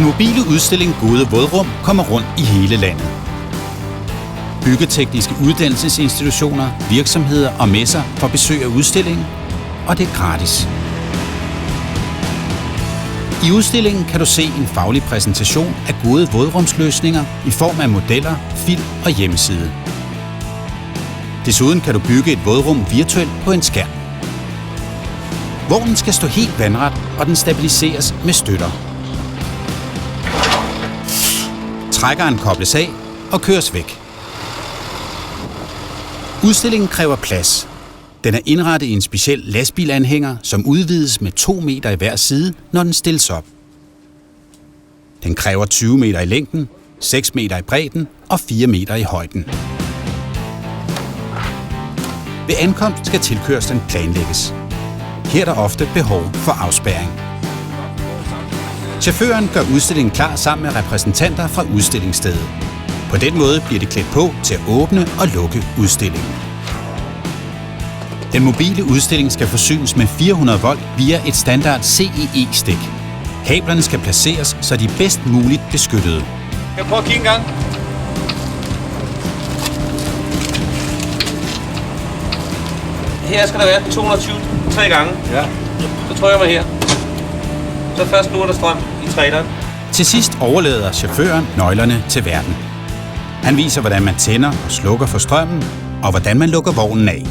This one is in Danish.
Den mobile udstilling Gode Vådrum kommer rundt i hele landet. Byggetekniske uddannelsesinstitutioner, virksomheder og messer får besøg af udstillingen, og det er gratis. I udstillingen kan du se en faglig præsentation af gode vådrumsløsninger i form af modeller, film og hjemmeside. Desuden kan du bygge et vådrum virtuelt på en skærm. Vognen skal stå helt vandret, og den stabiliseres med støtter. Trækkeren kobles af og køres væk. Udstillingen kræver plads. Den er indrettet i en speciel lastbilanhænger, som udvides med 2 meter i hver side, når den stilles op. Den kræver 20 meter i længden, 6 meter i bredden og 4 meter i højden. Ved ankomst skal tilkørslen planlægges. Her er der ofte behov for afspærring. Chaufføren gør udstillingen klar sammen med repræsentanter fra udstillingsstedet. På den måde bliver de klædt på til at åbne og lukke udstillingen. Den mobile udstilling skal forsynes med 400 volt via et standard CEE-stik. Kablerne skal placeres, så de er bedst muligt beskyttede. Jeg prøver at kigge en gang. Her skal der være 220 3 gange. Ja. Så trykker man her. Så først nu er der strøm i traileren. Til sidst overlader chaufføren nøglerne til værten. Han viser, hvordan man tænder og slukker for strømmen, og hvordan man lukker vognen af.